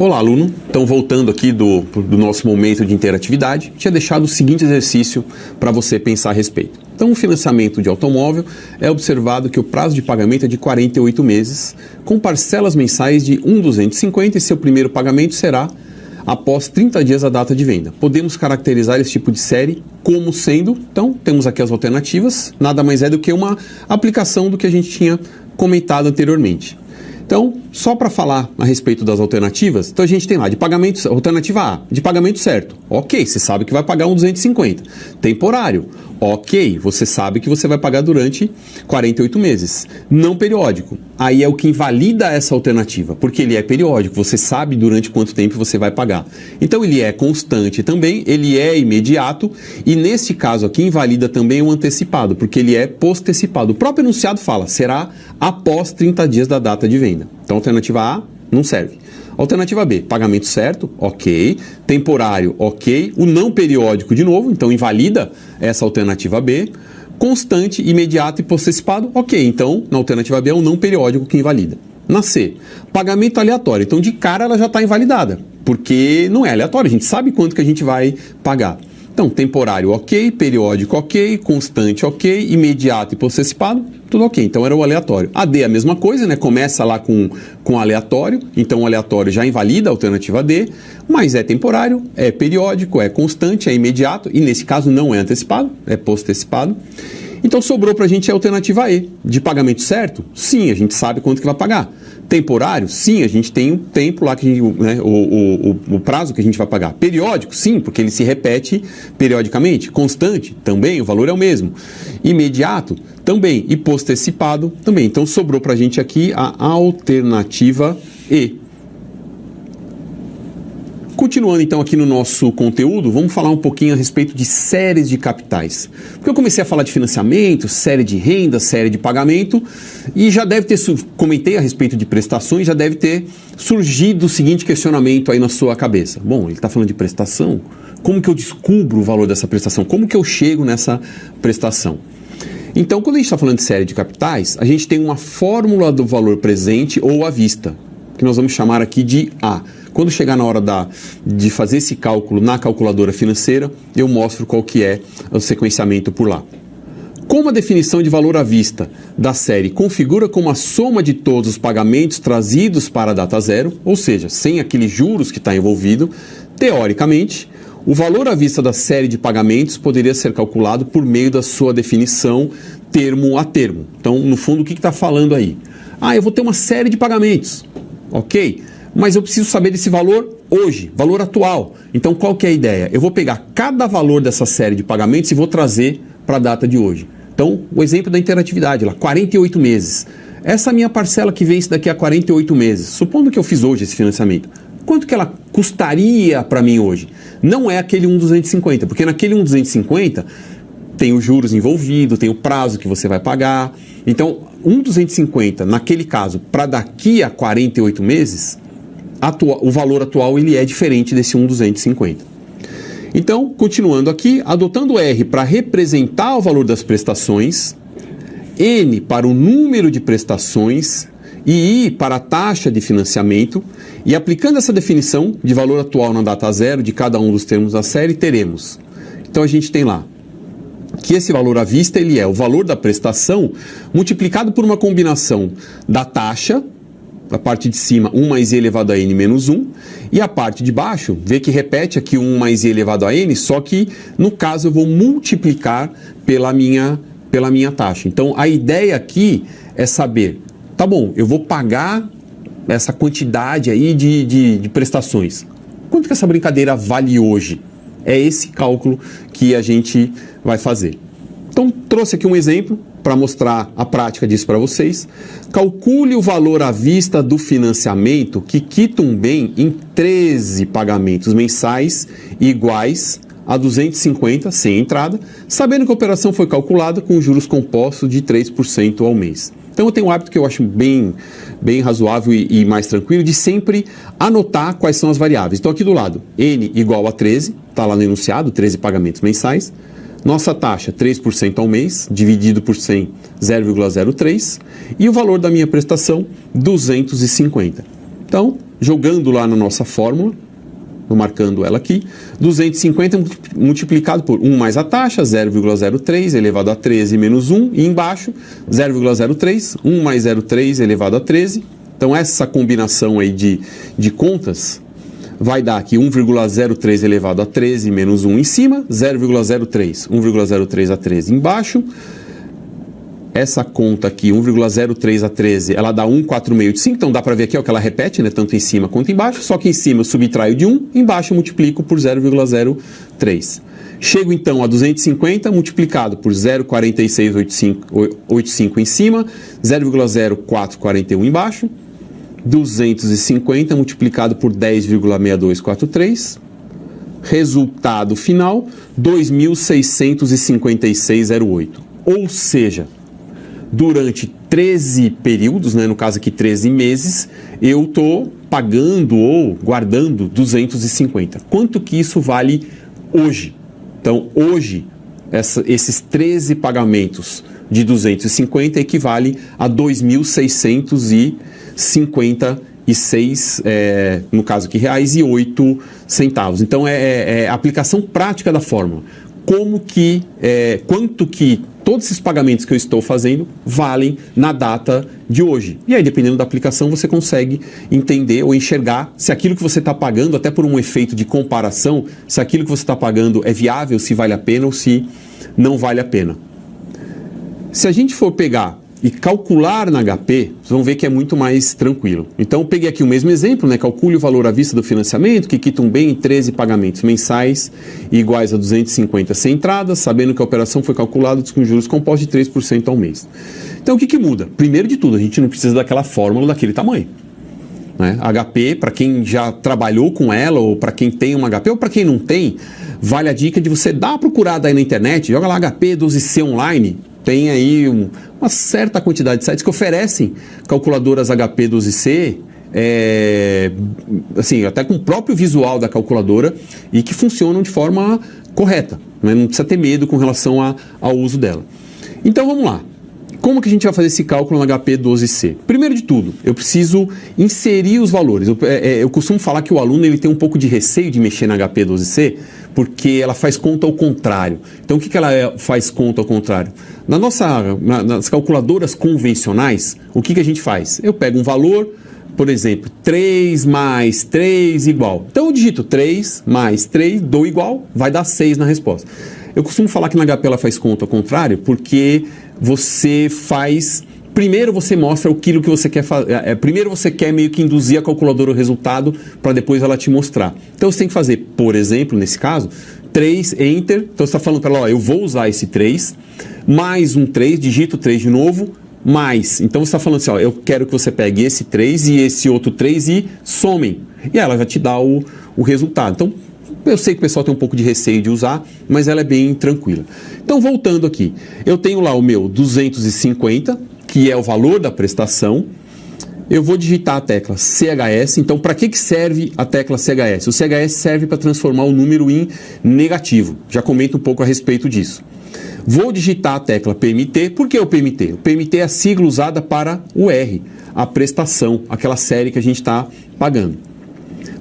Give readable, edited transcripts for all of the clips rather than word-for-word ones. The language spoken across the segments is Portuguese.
Olá, aluno. Então, voltando aqui do nosso momento de interatividade, tinha deixado o seguinte exercício para você pensar a respeito. Então, o financiamento de automóvel é observado que o prazo de pagamento é de 48 meses, com parcelas mensais de 1.250 e seu primeiro pagamento será após 30 dias da data de venda. Podemos caracterizar esse tipo de série como sendo, então, temos aqui as alternativas, nada mais é do que uma aplicação do que a gente tinha comentado anteriormente. Então, só para falar a respeito das alternativas, então a gente tem lá de pagamento, alternativa A, de pagamento certo. Ok, você sabe que vai pagar 1.250. Temporário. Ok, você sabe que você vai pagar durante 48 meses. Não periódico. Aí é o que invalida essa alternativa, porque ele é periódico, você sabe durante quanto tempo você vai pagar. Então ele é constante também, ele é imediato e nesse caso aqui invalida também o antecipado, porque ele é postecipado. O próprio enunciado fala, será após 30 dias da data de venda. Então alternativa A não serve. Alternativa B, pagamento certo, ok. Temporário, ok. O não periódico, de novo, então invalida essa alternativa B. Constante, imediato e postecipado, ok. Então, na alternativa B é o não periódico que invalida. Na C, pagamento aleatório. Então, de cara, ela já está invalidada, porque não é aleatório, a gente sabe quanto que a gente vai pagar. Então, temporário, ok. Periódico, ok. Constante, ok. Imediato e postecipado, tudo ok. Então, era o aleatório. A D é a mesma coisa, né? Começa lá com aleatório. Então, o aleatório já invalida a alternativa D. Mas é temporário, é periódico, é constante, é imediato. E, nesse caso, não é antecipado, é postecipado. Então, sobrou para a gente a alternativa E. De pagamento certo? Sim, a gente sabe quanto que vai pagar. Temporário? Sim, a gente tem um tempo lá, que a gente, né, o prazo que a gente vai pagar. Periódico? Sim, porque ele se repete periodicamente. Constante? Também, o valor é o mesmo. Imediato? Também. E postecipado? Também. Então, sobrou para a gente aqui a alternativa E. Continuando então aqui no nosso conteúdo, vamos falar um pouquinho a respeito de séries de capitais. Porque eu comecei a falar de financiamento, série de renda, série de pagamento, e já deve ter, comentei a respeito de prestações, já deve ter surgido o seguinte questionamento aí na sua cabeça. Bom, ele está falando de prestação, como que eu descubro o valor dessa prestação? Como que eu chego nessa prestação? Então, quando a gente está falando de série de capitais, a gente tem uma fórmula do valor presente ou à vista, que nós vamos chamar aqui de A. Quando chegar na hora de fazer esse cálculo na calculadora financeira, eu mostro qual que é o sequenciamento por lá. Como a definição de valor à vista da série configura como a soma de todos os pagamentos trazidos para a data zero, ou seja, sem aqueles juros que está envolvido, teoricamente, o valor à vista da série de pagamentos poderia ser calculado por meio da sua definição termo a termo. Então, no fundo, o que está falando aí? Eu vou ter uma série de pagamentos, ok? Mas eu preciso saber desse valor hoje, valor atual. Então, qual que é a ideia? Eu vou pegar cada valor dessa série de pagamentos e vou trazer para a data de hoje. Então, o exemplo da interatividade, lá, 48 meses. Essa minha parcela que vence daqui a 48 meses, supondo que eu fiz hoje esse financiamento, quanto que ela custaria para mim hoje? Não é aquele 1.250, porque naquele 1.250 tem os juros envolvidos, tem o prazo que você vai pagar. Então, 1.250, naquele caso, para daqui a 48 meses... o valor atual ele é diferente desse 1.250. Então, continuando aqui, adotando R para representar o valor das prestações, N para o número de prestações e I para a taxa de financiamento, e aplicando essa definição de valor atual na data zero de cada um dos termos da série, teremos. Então, a gente tem lá que esse valor à vista ele é o valor da prestação multiplicado por uma combinação da taxa, a parte de cima, 1 mais i elevado a n menos 1, e a parte de baixo, vê que repete aqui 1 mais i elevado a n, só que, no caso, eu vou multiplicar pela minha taxa. Então, a ideia aqui é saber, tá bom, eu vou pagar essa quantidade aí de prestações. Quanto que essa brincadeira vale hoje? É esse cálculo que a gente vai fazer. Então, trouxe aqui um exemplo para mostrar a prática disso para vocês. Calcule o valor à vista do financiamento que quita um bem em 13 pagamentos mensais iguais a 250 sem entrada, sabendo que a operação foi calculada com juros compostos de 3% ao mês. Então eu tenho um hábito que eu acho bem razoável e mais tranquilo de sempre anotar quais são as variáveis. Então aqui do lado, N igual a 13, está lá no enunciado, 13 pagamentos mensais. Nossa taxa, 3% ao mês, dividido por 100, 0,03. E o valor da minha prestação, 250. Então, jogando lá na nossa fórmula, estou marcando ela aqui, 250 multiplicado por 1 mais a taxa, 0,03 elevado a 13 menos 1, e embaixo 0,03, 1 mais 0,3 elevado a 13. Então essa combinação aí de contas vai dar aqui 1,03 elevado a 13 menos 1 em cima, 0,03, 1,03 a 13 embaixo. Essa conta aqui, 1,03 a 13, ela dá 1,4685, então dá para ver aqui ó, que ela repete, né, tanto em cima quanto embaixo, só que em cima eu subtraio de 1, embaixo eu multiplico por 0,03. Chego então a 250 multiplicado por 0,4685 em cima, 0,0441 embaixo, 250 multiplicado por 10,6243, resultado final, 2.656,08. Ou seja, durante 13 períodos, né, no caso aqui 13 meses, eu estou pagando ou guardando 250. Quanto que isso vale hoje? Então, hoje, esses 13 pagamentos de 250 equivale a 2.656, no caso aqui, reais e 8 centavos. Então, é a aplicação prática da fórmula. Quanto que todos esses pagamentos que eu estou fazendo valem na data de hoje. E aí, dependendo da aplicação, você consegue entender ou enxergar se aquilo que você está pagando, até por um efeito de comparação, se aquilo que você está pagando é viável, se vale a pena ou se não vale a pena. Se a gente for pegar e calcular na HP, vocês vão ver que é muito mais tranquilo. Então, eu peguei aqui o mesmo exemplo, né? Calcule o valor à vista do financiamento, que quita um bem em 13 pagamentos mensais iguais a 250 sem entradas, sabendo que a operação foi calculada com juros compostos de 3% ao mês. Então, o que muda? Primeiro de tudo, a gente não precisa daquela fórmula daquele tamanho, né? HP, para quem já trabalhou com ela, ou para quem tem uma HP, ou para quem não tem, vale a dica de você dar uma procurada aí na internet, joga lá HP 12C online. Tem aí uma certa quantidade de sites que oferecem calculadoras HP 12C, assim, até com o próprio visual da calculadora e que funcionam de forma correta, né? Não precisa ter medo com relação ao uso dela. Então vamos lá. Como que a gente vai fazer esse cálculo no HP 12C? Primeiro de tudo, eu preciso inserir os valores. Eu costumo falar que o aluno ele tem um pouco de receio de mexer na HP 12C, porque ela faz conta ao contrário. Então, o que ela faz conta ao contrário? Nas calculadoras convencionais, o que a gente faz? Eu pego um valor, por exemplo, 3 mais 3 igual. Então, eu digito 3 mais 3, dou igual, vai dar 6 na resposta. Eu costumo falar que na HP ela faz conta ao contrário, porque você faz... Primeiro você mostra aquilo que você quer fazer. Primeiro você quer meio que induzir a calculadora o resultado para depois ela te mostrar. Então você tem que fazer, por exemplo, nesse caso, 3, Enter. Então você está falando para ela, ó, eu vou usar esse 3, mais um 3, digito 3 de novo, mais. Então você está falando assim, ó, eu quero que você pegue esse 3 e esse outro 3 e somem. E ela já te dá o resultado. Então, eu sei que o pessoal tem um pouco de receio de usar, mas ela é bem tranquila. Então, voltando aqui, eu tenho lá o meu 250, que é o valor da prestação. Eu vou digitar a tecla CHS. Então, para que serve a tecla CHS? O CHS serve para transformar o número em negativo. Já comento um pouco a respeito disso. Vou digitar a tecla PMT. Por que o PMT? O PMT é a sigla usada para o R, a prestação, aquela série que a gente está pagando.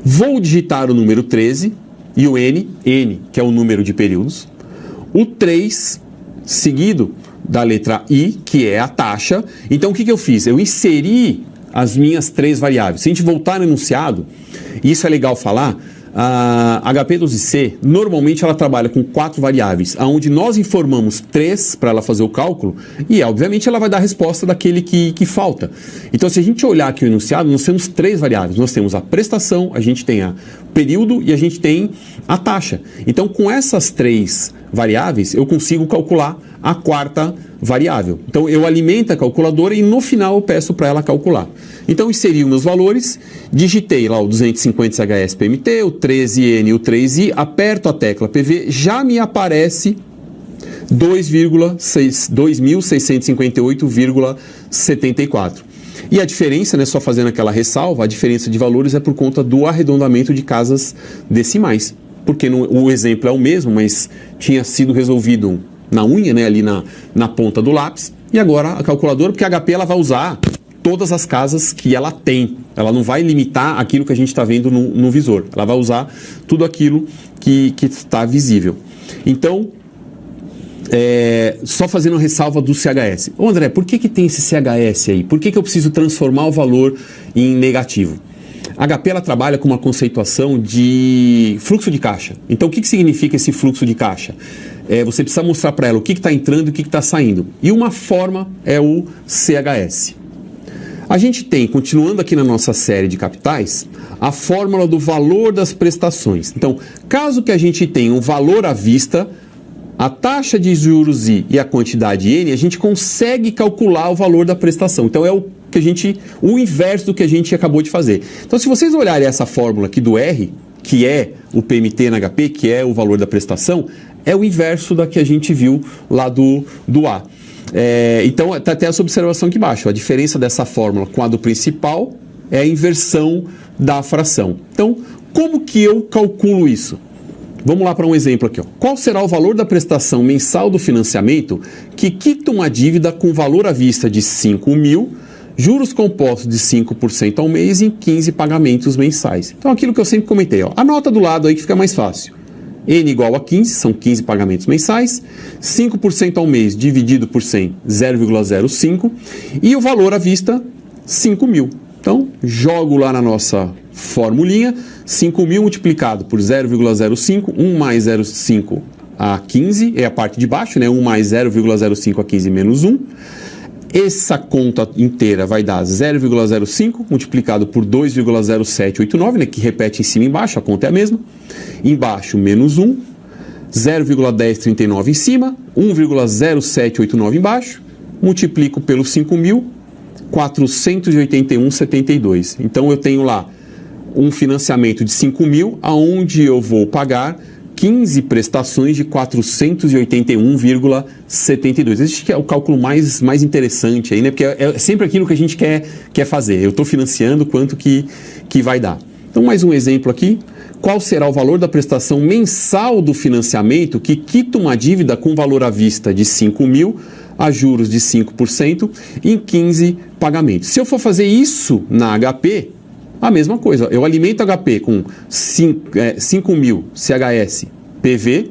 Vou digitar o número 13 e o N, que é o número de períodos. O 3, seguido da letra I, que é a taxa. Então, o que eu fiz? Eu inseri as minhas 3 variáveis. Se a gente voltar no enunciado, e isso é legal falar, a HP 12C, normalmente ela trabalha com 4 variáveis, onde nós informamos 3 para ela fazer o cálculo, e obviamente ela vai dar a resposta daquele que falta. Então, se a gente olhar aqui o enunciado, nós temos 3 variáveis. Nós temos a prestação, a gente tem o período e a gente tem a taxa. Então, com essas 3 variáveis, eu consigo calcular a 4ª variável. Então, eu alimento a calculadora e no final eu peço para ela calcular. Então, inseri os meus valores, digitei lá o 250 CHS PMT, o 13N e o 3I, aperto a tecla PV, já me aparece 2.658,74. E a diferença, né, só fazendo aquela ressalva, a diferença de valores é por conta do arredondamento de casas decimais. Porque o exemplo é o mesmo, mas tinha sido resolvido na unha, né, ali na ponta do lápis, e agora a calculadora, porque a HP ela vai usar todas as casas que ela tem. Ela não vai limitar aquilo que a gente está vendo no visor. Ela vai usar tudo aquilo que está visível. Então, só fazendo uma ressalva do CHS. Ô André, por que tem esse CHS aí? Por que eu preciso transformar o valor em negativo? A HP ela trabalha com uma conceituação de fluxo de caixa. Então, o que significa esse fluxo de caixa? Você precisa mostrar para ela o que está entrando e o que está saindo. E uma forma é o CHS. A gente tem, continuando aqui na nossa série de capitais, a fórmula do valor das prestações. Então, caso que a gente tenha um valor à vista, a taxa de juros I e a quantidade N, a gente consegue calcular o valor da prestação. Então, é o inverso do que a gente acabou de fazer. Então, se vocês olharem essa fórmula aqui do R, que é o PMT na HP, que é o valor da prestação, é o inverso da que a gente viu lá do A. Então, está até essa observação aqui embaixo. A diferença dessa fórmula com a do principal é a inversão da fração. Então, como que eu calculo isso? Vamos lá para um exemplo aqui. Qual será o valor da prestação mensal do financiamento que quita uma dívida com valor à vista de 5 mil, juros compostos de 5% ao mês em 15 pagamentos mensais? Então, aquilo que eu sempre comentei. Anota do lado aí que fica mais fácil. N igual a 15, são 15 pagamentos mensais, 5% ao mês dividido por 100, 0,05, e o valor à vista, 5 mil. Então, jogo lá na nossa formulinha, 5 mil multiplicado por 0,05, 1 mais 0,5 a 15, é a parte de baixo, né? 1 mais 0,05 a 15 menos 1. Essa conta inteira vai dar 0,05 multiplicado por 2,0789, né, que repete em cima e embaixo, a conta é a mesma. Embaixo, menos 1, 0,1039 em cima, 1,0789 embaixo, multiplico pelo 5.000, 481,72. Então, eu tenho lá um financiamento de 5.000, aonde eu vou pagar 15 prestações de 481,72. Esse é o cálculo mais interessante aí, né? Porque é sempre aquilo que a gente quer fazer. Eu estou financiando, quanto que vai dar. Então, mais um exemplo aqui. Qual será o valor da prestação mensal do financiamento que quita uma dívida com valor à vista de 5 mil a juros de 5% em 15 pagamentos? Se eu for fazer isso na HP, a mesma coisa. Eu alimento HP com 5.000 CHS PV,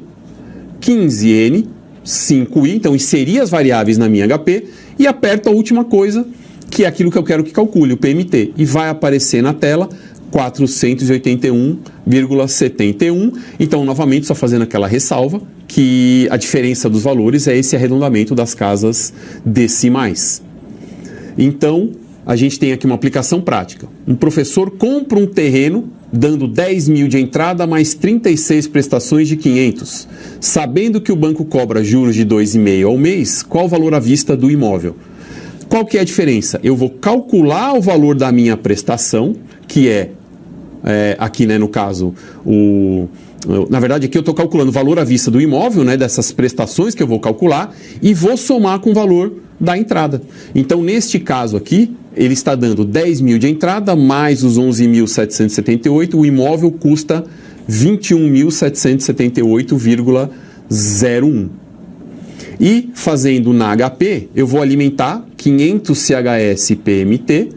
15N, 5I, então inseri as variáveis na minha HP e aperto a última coisa, que é aquilo que eu quero que calcule, o PMT. E vai aparecer na tela 481,71. Então, novamente, só fazendo aquela ressalva, que a diferença dos valores é esse arredondamento das casas decimais. Então, a gente tem aqui uma aplicação prática. Um professor compra um terreno, dando 10 mil de entrada, mais 36 prestações de 500. Sabendo que o banco cobra juros de 2,5 ao mês, qual o valor à vista do imóvel? Qual que é a diferença? Eu vou calcular o valor da minha prestação, que aqui, né, no caso, na verdade, aqui eu estou calculando o valor à vista do imóvel, né, dessas prestações que eu vou calcular, e vou somar com o valor da entrada. Então, neste caso aqui, ele está dando 10 mil de entrada, mais os 11.778, o imóvel custa 21.778,01. E, fazendo na HP, eu vou alimentar 500 CHS PMT,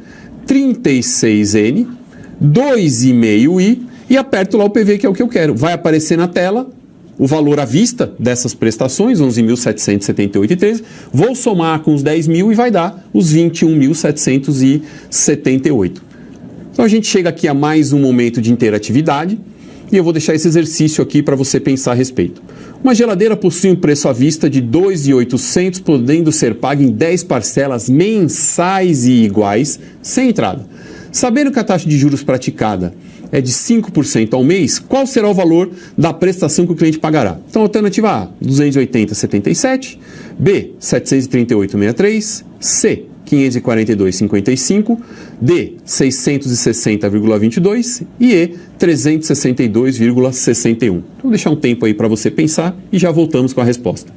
36N, 2,5I e aperto lá o PV, que é o que eu quero. Vai aparecer na tela o valor à vista dessas prestações, 11.778,13. Vou somar com os 10 mil e vai dar os 21.778. Então a gente chega aqui a mais um momento de interatividade e eu vou deixar esse exercício aqui para você pensar a respeito. Uma geladeira possui um preço à vista de 2.800, podendo ser pago em 10 parcelas mensais e iguais, sem entrada. Sabendo que a taxa de juros praticada é de 5% ao mês, qual será o valor da prestação que o cliente pagará? Então, alternativa A, 280,77, B, 738,63, C, 542,55, D, 660,22 e E, 362,61. Então, vou deixar um tempo aí para você pensar e já voltamos com a resposta.